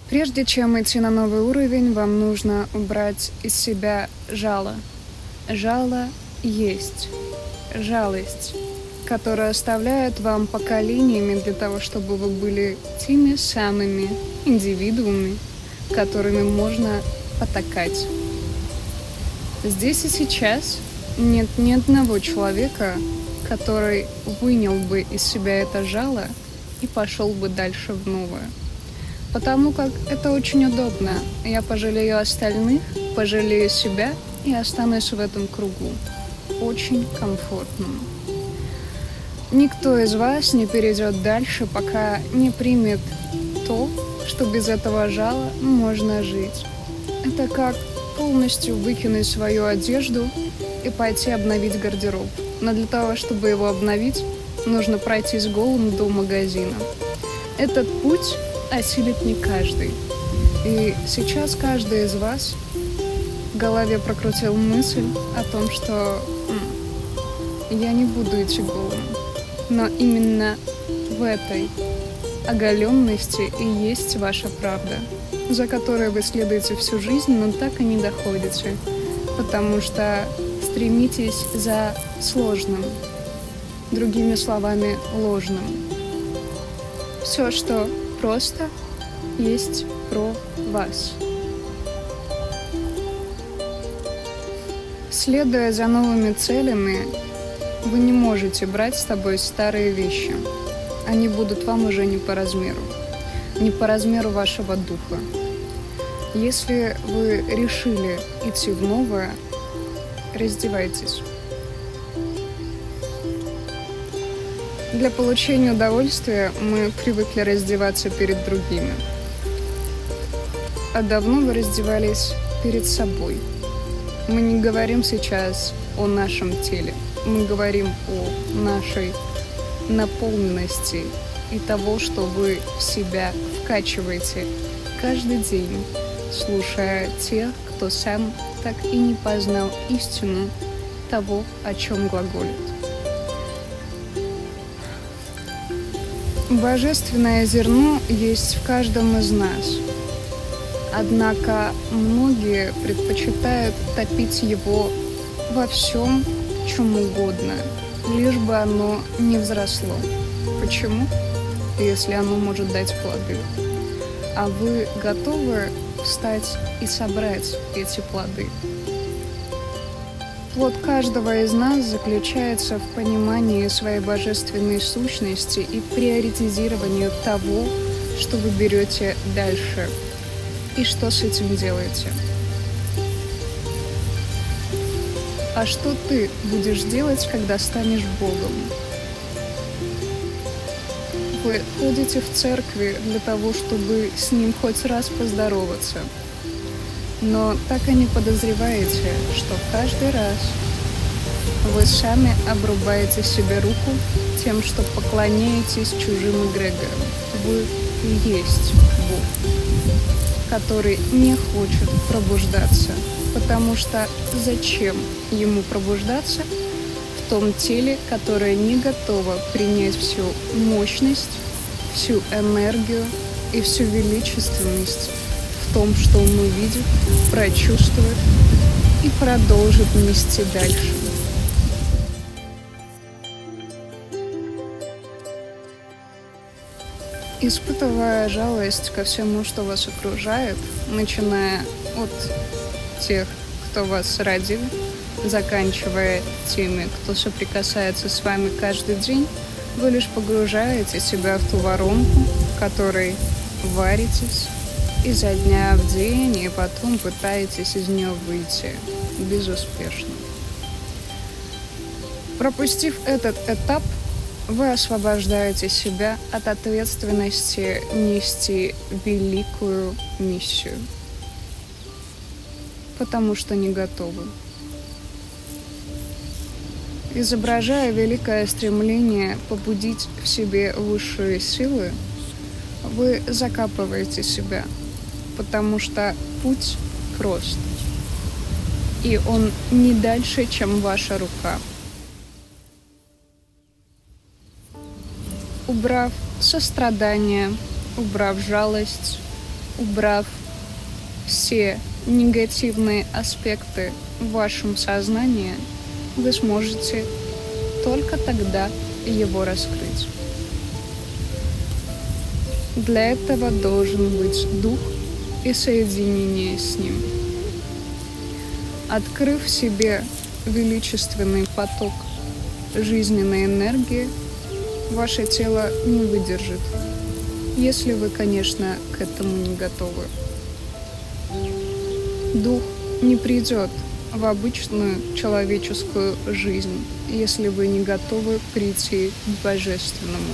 Прежде чем идти на новый уровень, вам нужно убрать из себя жало. Жало есть. Жалость, которая оставляет вам поколениями для того, чтобы вы были теми самыми индивидуумами, которыми можно потакать. Здесь и сейчас нет ни одного человека, который вынял бы из себя это жало и пошел бы дальше в новое. Потому как это очень удобно. Я пожалею остальных, пожалею себя и останусь в этом кругу. Очень комфортно. Никто из вас не перейдет дальше, пока не примет то, что без этого жала можно жить. Это как полностью выкинуть свою одежду и пойти обновить гардероб. Но для того, чтобы его обновить, нужно пройтись голым до магазина. Этот путь осилит не каждый. И сейчас каждый из вас в голове прокрутил мысль о том, что я не буду идти голым. Но именно в этой оголенности и есть ваша правда, за которой вы следуете всю жизнь, но так и не доходите, потому что стремитесь за сложным, другими словами, ложным. Все, что просто, есть про вас. Следуя за новыми целями, вы не можете брать с собой старые вещи. Они будут вам уже не по размеру вашего духа. Если вы решили идти в новое, раздевайтесь. Для получения удовольствия мы привыкли раздеваться перед другими. А давно вы раздевались перед собой. Мы не говорим сейчас о нашем теле. Мы говорим о нашей наполненности и того, что вы в себя вкачиваете каждый день, слушая тех, кто сам так и не познал истину того, о чем глаголит. Божественное зерно есть в каждом из нас. Однако многие предпочитают топить его во всем, чем угодно, лишь бы оно не взросло. Почему? Если оно может дать плоды. А вы готовы встать и собрать эти плоды? Плод каждого из нас заключается в понимании своей божественной сущности и приоритизировании того, что вы берете дальше и что с этим делаете. А что ты будешь делать, когда станешь Богом? Вы ходите в церкви для того, чтобы с Ним хоть раз поздороваться. Но так и не подозреваете, что каждый раз вы сами обрубаете себе руку тем, что поклоняетесь чужим эгрегорам. Вы и есть Бог, который не хочет пробуждаться, потому что зачем ему пробуждаться в том теле, которое не готово принять всю мощность, всю энергию и всю величественность в том, что он увидит, прочувствует и продолжит нести дальше. Испытывая жалость ко всему, что вас окружает, начиная от тех, кто вас родил, заканчивая теми, кто соприкасается с вами каждый день, вы лишь погружаете себя в ту воронку, в которой варитесь изо дня в день, и потом пытаетесь из нее выйти безуспешно. Пропустив этот этап, вы освобождаете себя от ответственности нести великую миссию, потому что не готовы. Изображая великое стремление побудить в себе высшие силы, вы закапываете себя, потому что путь прост, и он не дальше, чем ваша рука. Убрав сострадание, убрав жалость, Убрав все негативные аспекты в вашем сознании, вы сможете только тогда его раскрыть. Для этого должен быть дух и соединение с ним. Открыв в себе величественный поток жизненной энергии, ваше тело не выдержит, если вы, конечно, к этому не готовы. Дух не придет в обычную человеческую жизнь, если вы не готовы прийти к Божественному.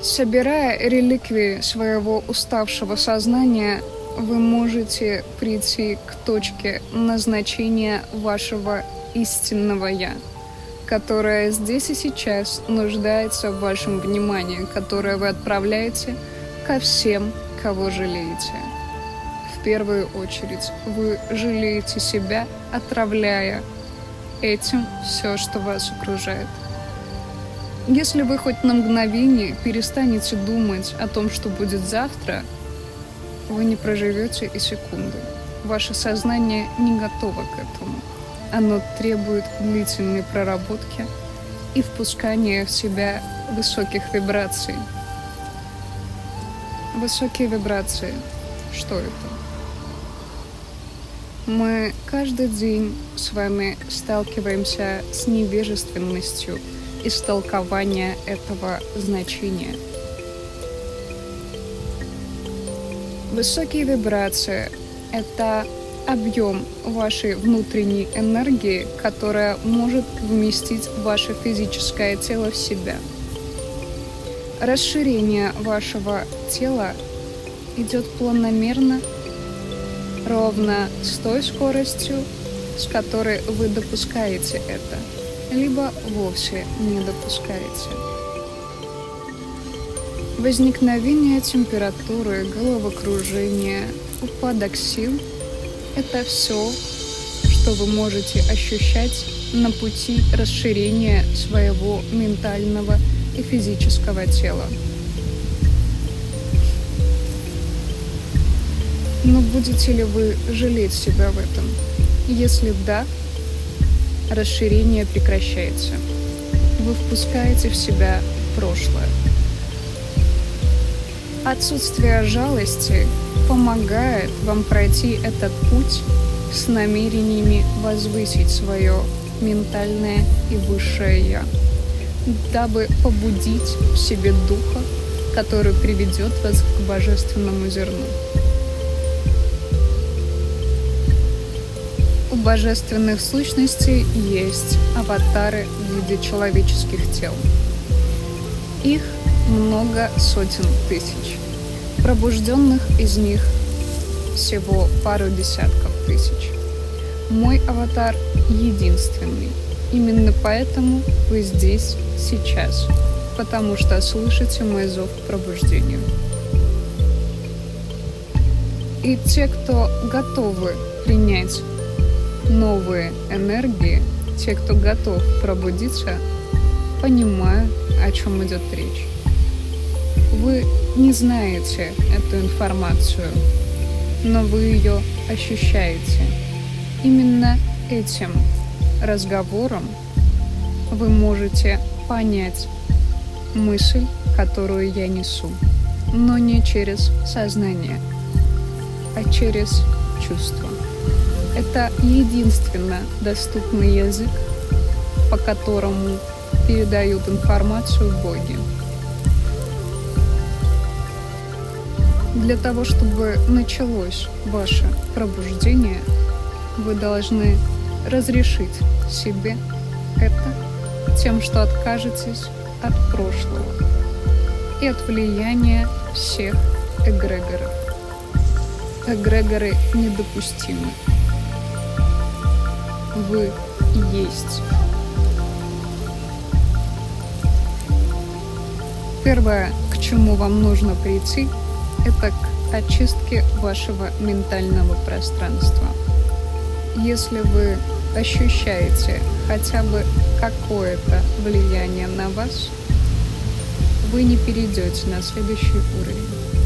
Собирая реликвии своего уставшего сознания, вы можете прийти к точке назначения вашего истинного «Я», которое здесь и сейчас нуждается в вашем внимании, которое вы отправляете ко всем, кого жалеете. В первую очередь вы жалеете себя, отравляя этим все, что вас окружает. Если вы хоть на мгновение перестанете думать о том, что будет завтра, вы не проживете и секунды. Ваше сознание не готово к этому. Оно требует длительной проработки и впускания в себя высоких вибраций. Высокие вибрации. Что это? Мы каждый день с вами сталкиваемся с невежественностью истолкования этого значения. Высокие вибрации — это объем вашей внутренней энергии, которая может вместить ваше физическое тело в себя. Расширение вашего тела идет планомерно, ровно с той скоростью, с которой вы допускаете это, либо вовсе не допускаете. Возникновение температуры, головокружение, упадок сил — это все, что вы можете ощущать на пути расширения своего ментального и физического тела. Но будете ли вы жалеть себя в этом? Если да, расширение прекращается. Вы впускаете в себя прошлое. Отсутствие жалости помогает вам пройти этот путь с намерениями возвысить свое ментальное и высшее «Я», дабы побудить в себе духа, который приведет вас к божественному зерну. У божественных сущностей есть аватары в виде человеческих тел. Их много сотен тысяч. Пробужденных из них всего пару десятков тысяч. Мой аватар единственный. Именно поэтому вы здесь сейчас, потому что слышите мой зов к пробуждению. И те, кто готовы принять новые энергии, те, кто готов пробудиться, понимают, о чем идет речь. Вы не знаете эту информацию, но вы ее ощущаете. Именно этим разговором вы можете понять мысль, которую я несу, но не через сознание, а через чувство. Это единственно доступный язык, по которому передают информацию боги. Для того, чтобы началось ваше пробуждение, вы должны разрешить себе это тем, что откажетесь от прошлого и от влияния всех эгрегоров. Эгрегоры недопустимы. Вы есть. Первое, к чему вам нужно прийти, это к очистке вашего ментального пространства. Если вы ощущаете хотя бы какое-то влияние на вас, вы не перейдете на следующий уровень.